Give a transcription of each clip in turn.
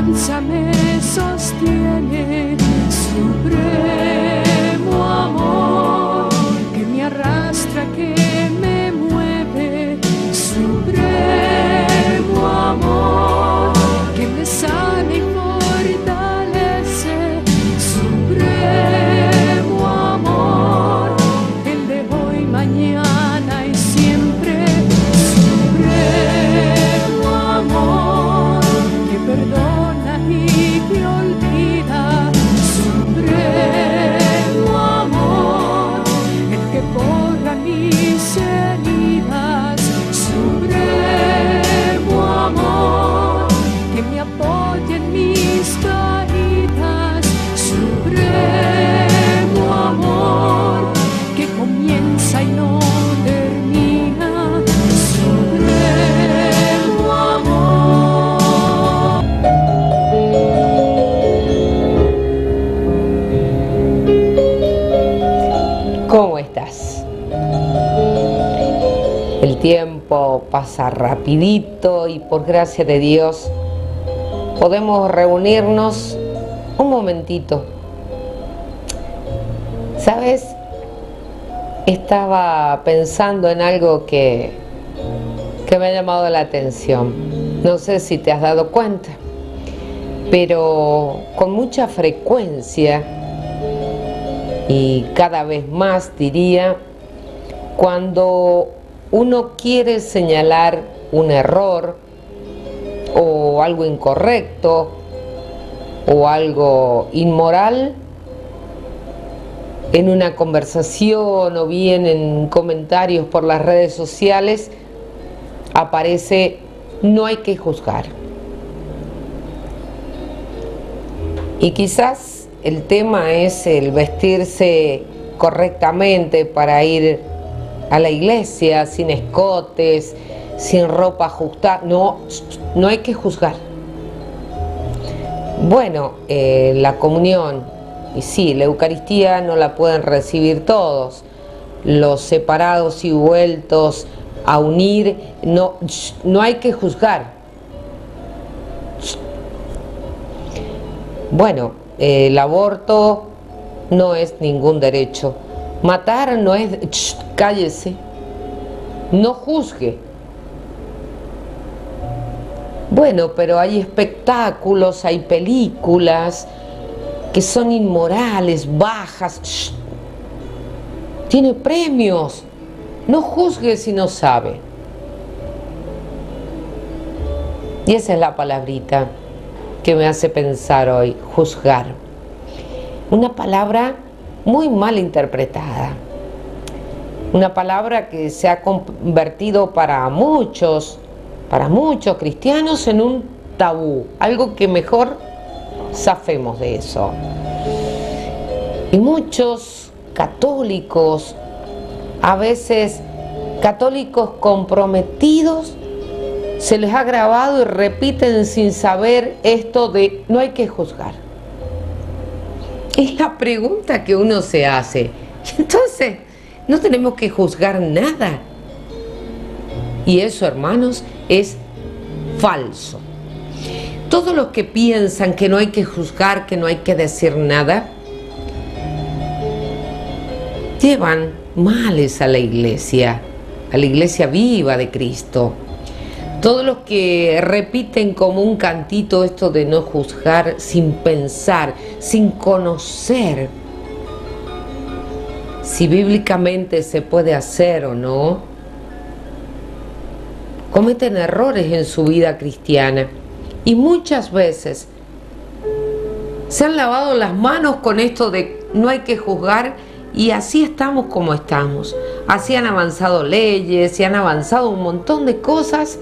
esperanza me sostiene, supremo amor que me arrastra, que me mueve, supremo amor que me sana y fortalece, supremo amor, el de hoy, mañana y siempre, supremo amor que perdona y que olvida, supremo amor, el que borra mis heridas, supremo amor que me apoya en mis caídas, supremo amor que comienza y no termina, supremo amor. ¿Cómo estás? El tiempo pasa rapidito y por gracia de Dios podemos reunirnos un momentito. ¿Sabes? Estaba pensando en algo que me ha llamado la atención. No sé si te has dado cuenta, pero con mucha frecuencia y cada vez más, diría, cuando uno quiere señalar un error o algo incorrecto o algo inmoral en una conversación o bien en comentarios por las redes sociales, aparece "no hay que juzgar". Y quizás el tema es el vestirse correctamente para ir a la iglesia, sin escotes, sin ropa ajustada. No hay que juzgar. Bueno, la comunión, y sí, la Eucaristía no la pueden recibir todos. Los separados y vueltos a unir, no hay que juzgar. Bueno, el aborto no es ningún derecho. Matar no es... cállese. No juzgue. Bueno, pero hay espectáculos, hay películas que son inmorales, bajas. Tiene premios. No juzgue si no sabe. Y esa es la palabrita que me hace pensar hoy, juzgar. Una palabra muy mal interpretada. Una palabra que se ha convertido para muchos cristianos en un tabú, algo que mejor zafemos de eso. Y muchos católicos, a veces católicos comprometidos, se les ha grabado y repiten sin saber esto de "no hay que juzgar". Es la pregunta que uno se hace. Entonces, no tenemos que juzgar nada. Y eso, hermanos, es falso. Todos los que piensan que no hay que juzgar, que no hay que decir nada, llevan males a la iglesia viva de Cristo. Todos los que repiten como un cantito esto de no juzgar sin pensar, sin conocer si bíblicamente se puede hacer o no, cometen errores en su vida cristiana y muchas veces se han lavado las manos con esto de no hay que juzgar y así estamos como estamos. Así han avanzado leyes y han avanzado un montón de cosas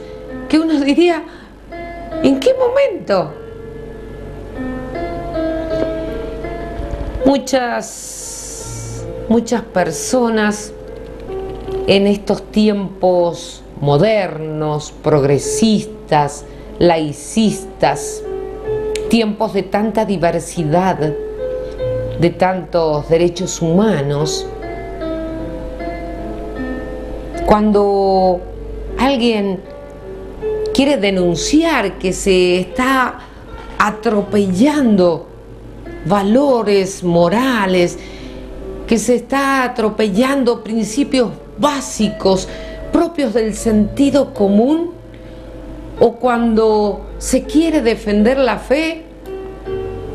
que uno diría, ¿en qué momento? Muchas personas en estos tiempos modernos, progresistas, laicistas, tiempos de tanta diversidad, de tantos derechos humanos, cuando alguien quiere denunciar que se está atropellando valores morales, que se está atropellando principios básicos propios del sentido común, o cuando se quiere defender la fe,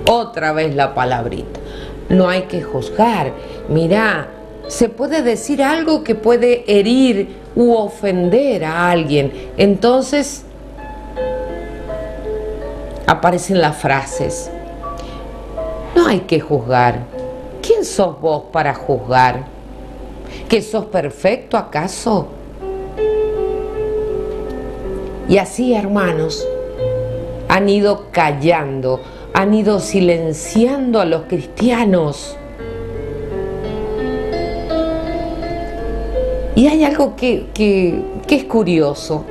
otra vez la palabrita. No hay que juzgar. Mirá, se puede decir algo que puede herir u ofender a alguien. Entonces aparecen las frases. No hay que juzgar. ¿Quién sos vos para juzgar? ¿Que sos perfecto acaso? Y así, hermanos, han ido callando, han ido silenciando a los cristianos. Y hay algo que es curioso.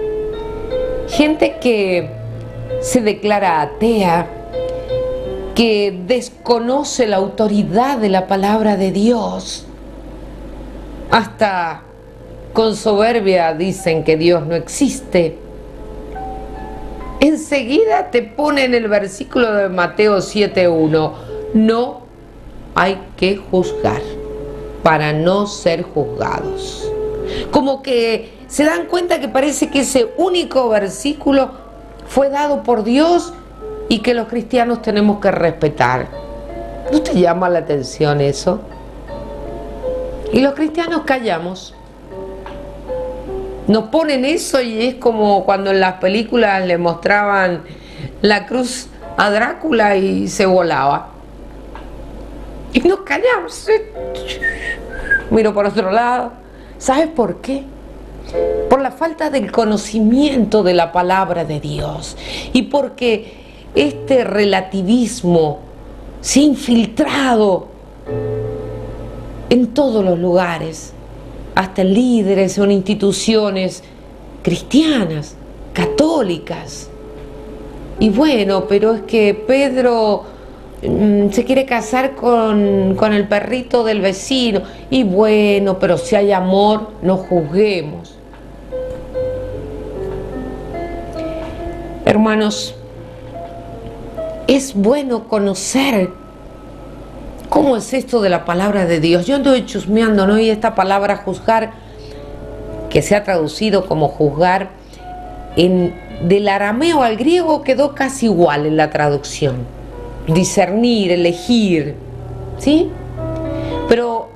Gente que se declara atea, que desconoce la autoridad de la palabra de Dios. Hasta con soberbia dicen que Dios no existe. Enseguida te pone en el versículo de Mateo 7:1, no hay que juzgar para no ser juzgados. Como que se dan cuenta que parece que ese único versículo fue dado por Dios y que los cristianos tenemos que respetar. ¿No te llama la atención eso? Y los cristianos callamos. Nos ponen eso y es como cuando en las películas le mostraban la cruz a Drácula y se volaba. Y nos callamos. Miro por otro lado. ¿Sabes por qué? Por la falta del conocimiento de la palabra de Dios. Y porque este relativismo se ha infiltrado en todos los lugares, hasta en líderes o en instituciones cristianas, católicas. Y bueno, pero es que Pedro se quiere casar con el perrito del vecino. Y bueno, pero si hay amor, no juzguemos. Hermanos, es bueno conocer cómo es esto de la palabra de Dios. Yo ando chusmeando, ¿no? Y esta palabra juzgar, que se ha traducido como juzgar, del arameo al griego quedó casi igual en la traducción. Discernir, elegir, ¿sí? Pero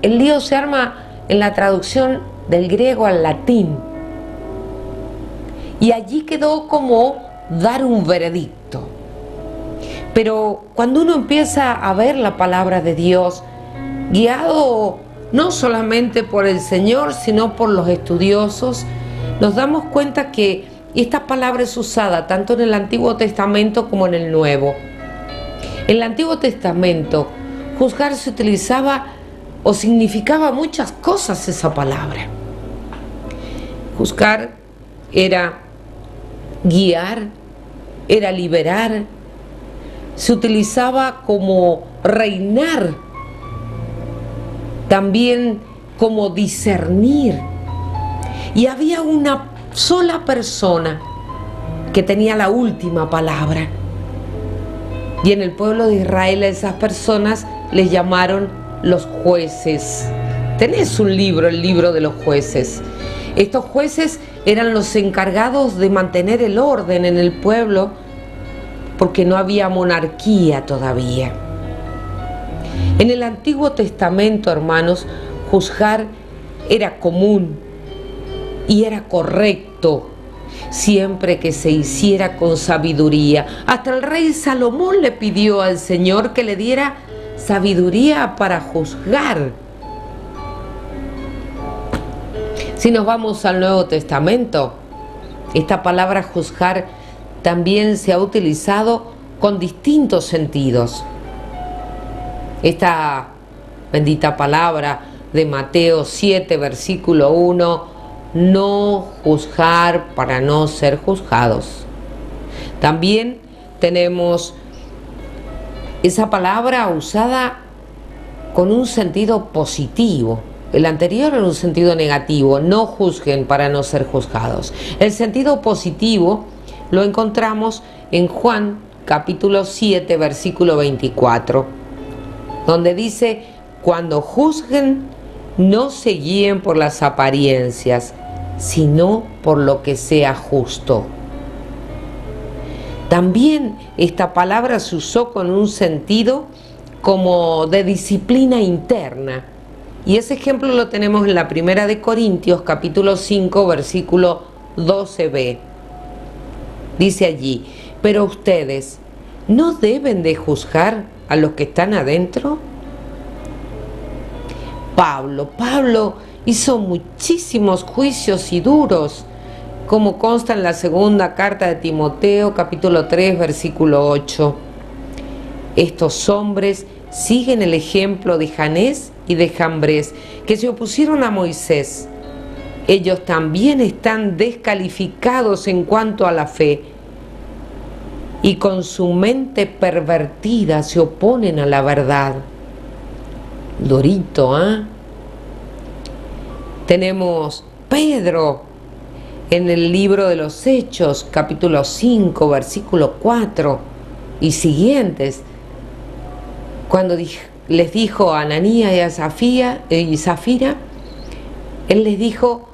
el lío se arma en la traducción del griego al latín. Y allí quedó como dar un veredicto. Pero cuando uno empieza a ver la palabra de Dios, guiado no solamente por el Señor, sino por los estudiosos, nos damos cuenta que esta palabra es usada tanto en el Antiguo Testamento como en el Nuevo. En el Antiguo Testamento, juzgar se utilizaba o significaba muchas cosas esa palabra. Juzgar era guiar, era liberar, se utilizaba como reinar, también como discernir. Y había una sola persona que tenía la última palabra. Y en el pueblo de Israel a esas personas les llamaron los jueces. Tenés un libro, el libro de los jueces. Estos jueces eran los encargados de mantener el orden en el pueblo, porque no había monarquía todavía. En el Antiguo Testamento, hermanos, juzgar era común y era correcto, siempre que se hiciera con sabiduría. Hasta el rey Salomón le pidió al Señor que le diera sabiduría para juzgar. Si nos vamos al Nuevo Testamento, esta palabra juzgar también se ha utilizado con distintos sentidos. Esta bendita palabra de Mateo 7, versículo 1, no juzgar para no ser juzgados. También tenemos esa palabra usada con un sentido positivo. El anterior en un sentido negativo, no juzguen para no ser juzgados. El sentido positivo lo encontramos en Juan capítulo 7, versículo 24, donde dice: cuando juzguen, no se guíen por las apariencias, sino por lo que sea justo. También esta palabra se usó con un sentido como de disciplina interna. Y ese ejemplo lo tenemos en la primera de Corintios, capítulo 5, versículo 12b. Dice allí: pero ustedes no deben de juzgar a los que están adentro. Pablo hizo muchísimos juicios y duros, como consta en la segunda carta de Timoteo, capítulo 3, versículo 8. Estos hombres siguen el ejemplo de Janés y de Jambres, que se opusieron a Moisés. Ellos también están descalificados en cuanto a la fe, y con su mente pervertida se oponen a la verdad. Durito, ¿eh? Tenemos Pedro en el libro de los Hechos, capítulo 5, versículo 4 y siguientes, cuando les dijo a Ananías y Zafira, él les dijo: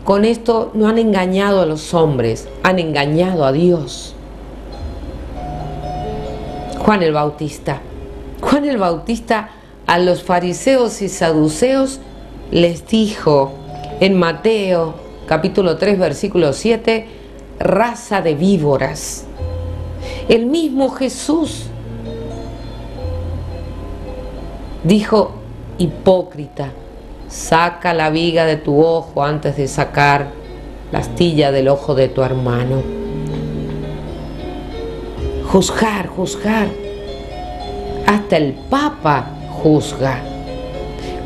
con esto no han engañado a los hombres, han engañado a Dios. Juan el Bautista a los fariseos y saduceos les dijo en Mateo capítulo 3 versículo 7: raza de víboras. El mismo Jesús dijo: hipócrita, saca la viga de tu ojo antes de sacar la astilla del ojo de tu hermano. Juzgar. Hasta el Papa juzga.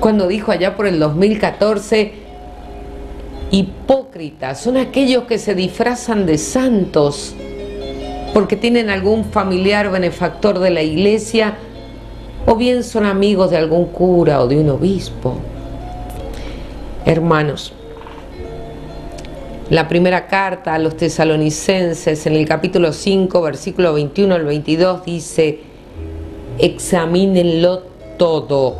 Cuando dijo allá por el 2014: hipócritas son aquellos que se disfrazan de santos porque tienen algún familiar benefactor de la iglesia, o bien son amigos de algún cura o de un obispo. Hermanos, la primera carta a los tesalonicenses, en el capítulo 5, versículo 21 al 22, dice: examínenlo todo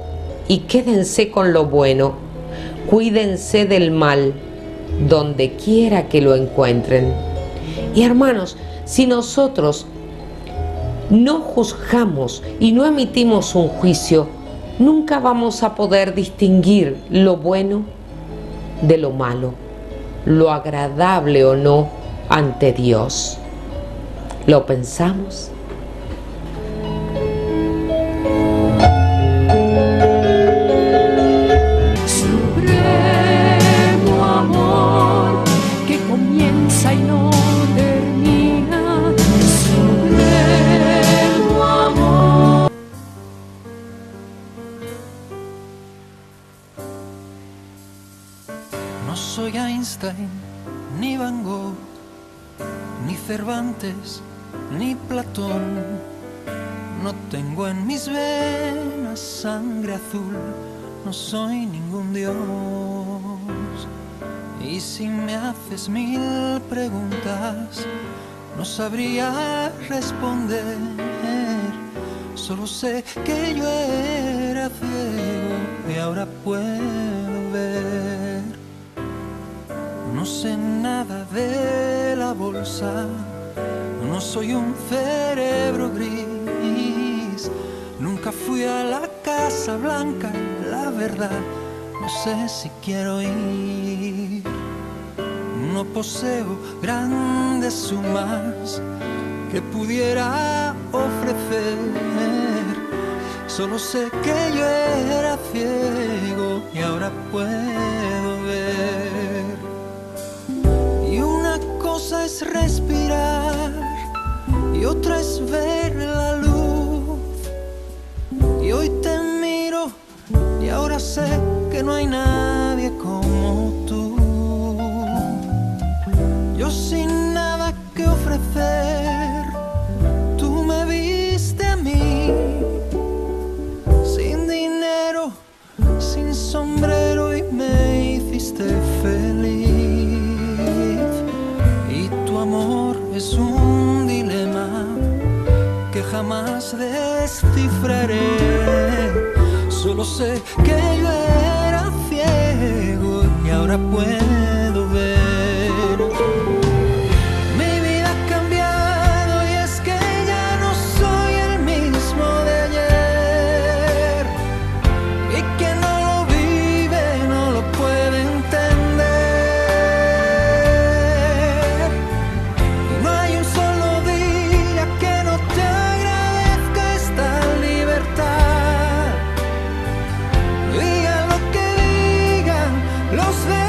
y quédense con lo bueno, cuídense del mal donde quiera que lo encuentren. Y hermanos, si nosotros no juzgamos y no emitimos un juicio, nunca vamos a poder distinguir lo bueno de lo malo, lo agradable o no ante Dios. ¿Lo pensamos? Supremo amor que comienza y no termina. Supremo amor. No soy Einstein, ni Van Gogh, ni Cervantes, ni Platón. No tengo en mis venas sangre azul, no soy ningún dios. Y si me haces 1000 preguntas, no sabría responder. Solo sé que yo era ciego y ahora puedo ver. No sé nada de la bolsa, no soy un cerebro gris. Nunca fui a la Casa Blanca y la verdad no sé si quiero ir. No poseo grandes sumas que pudiera ofrecer. Solo sé que yo era ciego y ahora puedo ver. Y una cosa es respirar y otra es ver la luz. Y hoy te miro y ahora sé que no hay nadie como tú. Yo sin nada que ofrecer, tú me viste a mí. Sin dinero, sin sombrero y me hiciste feliz. Y tu amor es un dilema jamás descifraré. Solo sé que yo era ciego y ahora puedo ver. Mi vida ha cambiado y es que ya no soy el mismo de ayer. Y quien no lo vive no lo puede entender. Y no hay un solo día que no te agradezca esta libertad. Digan lo que digan los demás.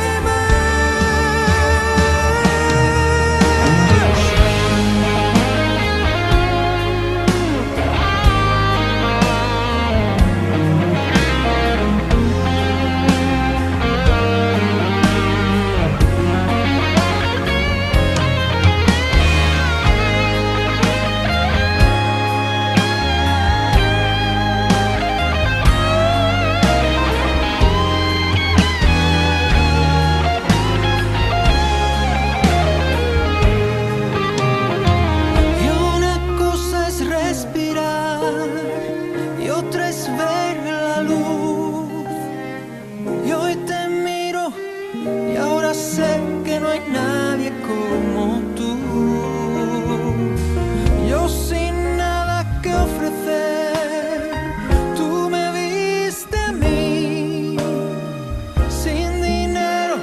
Y una cosa es respirar y otra es ver la luz. Y hoy te miro y ahora sé que no hay nadie como tú. Yo sin nada que ofrecer, tú me viste a mí. Sin dinero,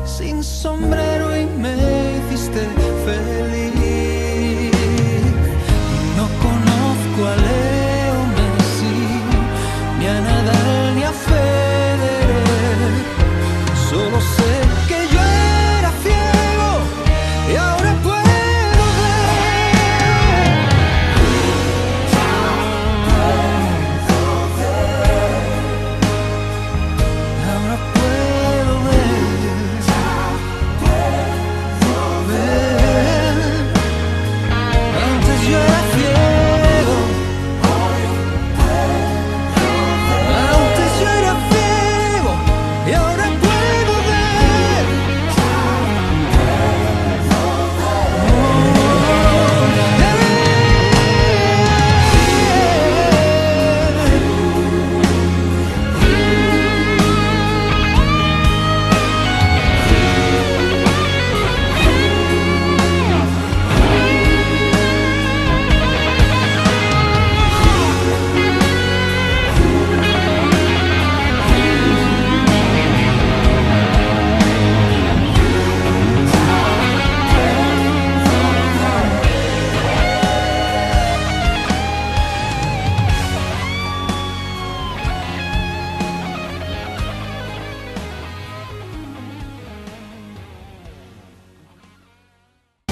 sin sombrero y me hiciste feliz. No conozco a Leo Messi, ni a Nadal ni a Federer. Solo sé que yo era ciego y ahora puedo ver. Ahora puedo ver. Antes yo era ciego. Antes yo era ciego y ahora puedo ver.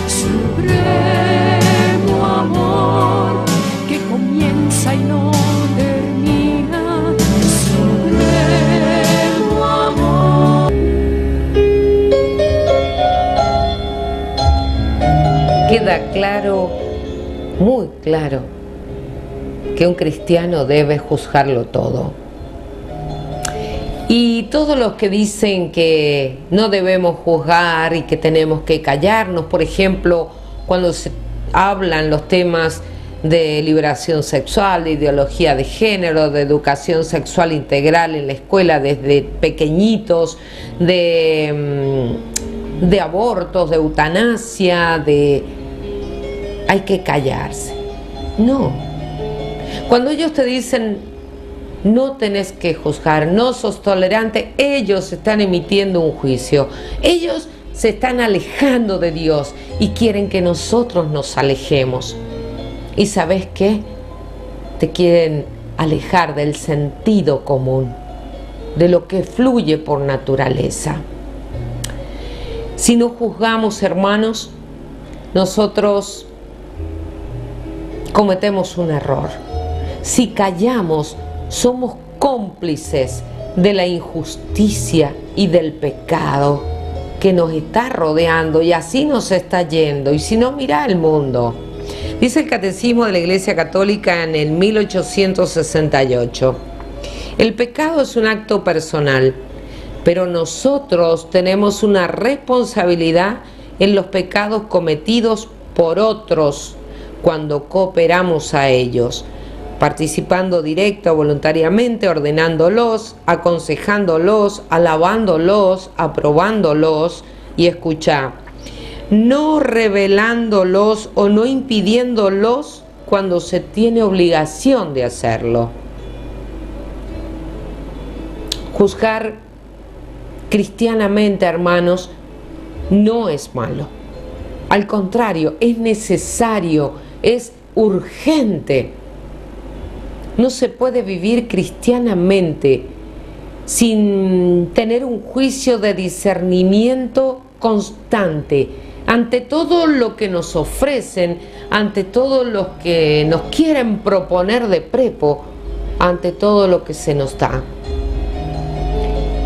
Supremo amor que comienza y no termina. Supremo amor. Queda claro, muy claro, que un cristiano debe juzgarlo todo. Y todos los que dicen que no debemos juzgar y que tenemos que callarnos, por ejemplo, cuando se hablan los temas de liberación sexual, de ideología de género, de educación sexual integral en la escuela desde pequeñitos, de abortos, de eutanasia, hay que callarse. No. Cuando ellos te dicen no tenés que juzgar, no sos tolerante, ellos están emitiendo un juicio. Ellos se están alejando de Dios y quieren que nosotros nos alejemos. ¿Y sabes qué? Te quieren alejar del sentido común, de lo que fluye por naturaleza. Si no juzgamos, hermanos, nosotros cometemos un error. Si callamos, somos cómplices de la injusticia y del pecado que nos está rodeando, y así nos está yendo. Y si no, mira el mundo. Dice el Catecismo de la Iglesia Católica en el 1868: el pecado es un acto personal, pero nosotros tenemos una responsabilidad en los pecados cometidos por otros, cuando cooperamos a ellos, participando directa o voluntariamente, ordenándolos, aconsejándolos, alabándolos, aprobándolos y escuchá, no revelándolos o no impidiéndolos cuando se tiene obligación de hacerlo. Juzgar cristianamente, hermanos, no es malo. Al contrario, es necesario, es urgente. No se puede vivir cristianamente sin tener un juicio de discernimiento constante ante todo lo que nos ofrecen, ante todo lo que nos quieren proponer de prepo, ante todo lo que se nos da.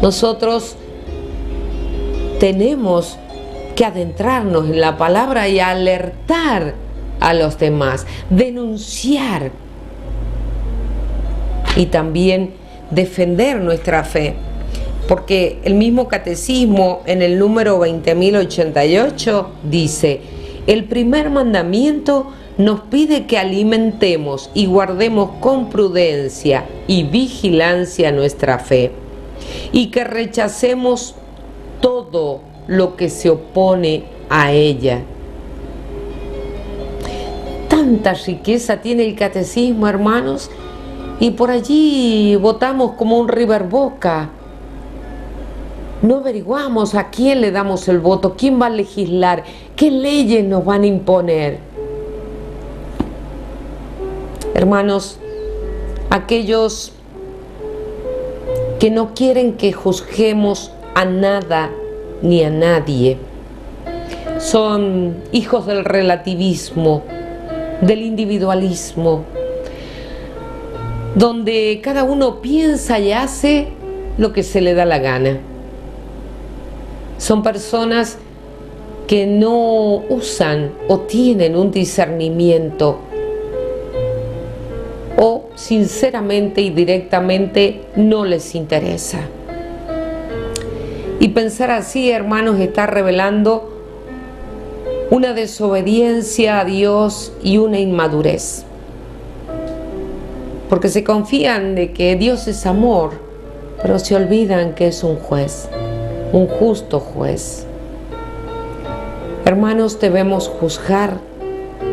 Nosotros tenemos que adentrarnos en la palabra y alertar a los demás, denunciar y también defender nuestra fe, porque el mismo catecismo en el número 20.088 dice: el primer mandamiento nos pide que alimentemos y guardemos con prudencia y vigilancia nuestra fe y que rechacemos todo lo que se opone a ella. Tanta riqueza tiene el catecismo, hermanos, y por allí votamos como un River Boca. No averiguamos a quién le damos el voto, quién va a legislar, qué leyes nos van a imponer. Hermanos, aquellos que no quieren que juzguemos a nada ni a nadie son hijos del relativismo, del individualismo, donde cada uno piensa y hace lo que se le da la gana. Son personas que no usan o tienen un discernimiento, o sinceramente y directamente no les interesa. Y pensar así, hermanos, está revelando una desobediencia a Dios y una inmadurez, porque se confían de que Dios es amor, pero se olvidan que es un juez, un justo juez. Hermanos, debemos juzgar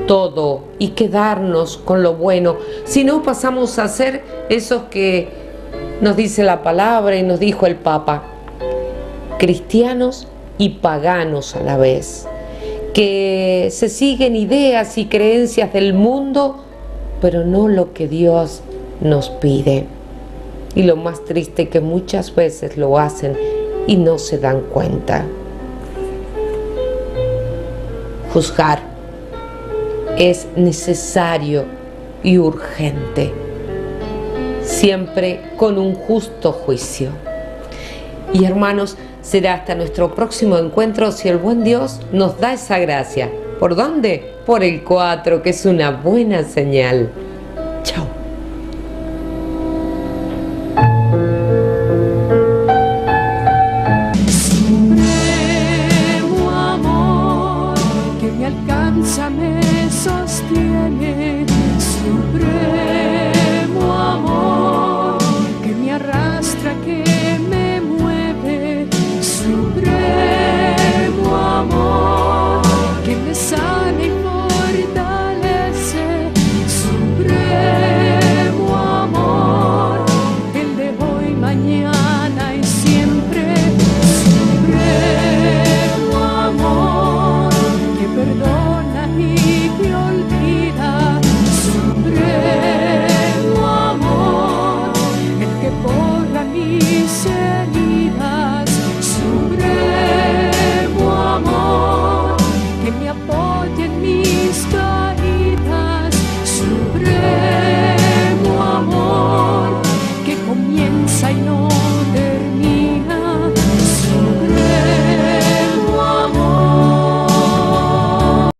todo y quedarnos con lo bueno, si no pasamos a ser esos que nos dice la palabra y nos dijo el Papa, cristianos y paganos a la vez, que se siguen ideas y creencias del mundo, pero no lo que Dios nos pide. Y lo más triste, que muchas veces lo hacen y no se dan cuenta. Juzgar es necesario y urgente, siempre con un justo juicio. Y hermanos, será hasta nuestro próximo encuentro si el buen Dios nos da esa gracia. ¿Por dónde? Por el 4, que es una buena señal. Chao. Supremo amor que me alcanza, me sostiene.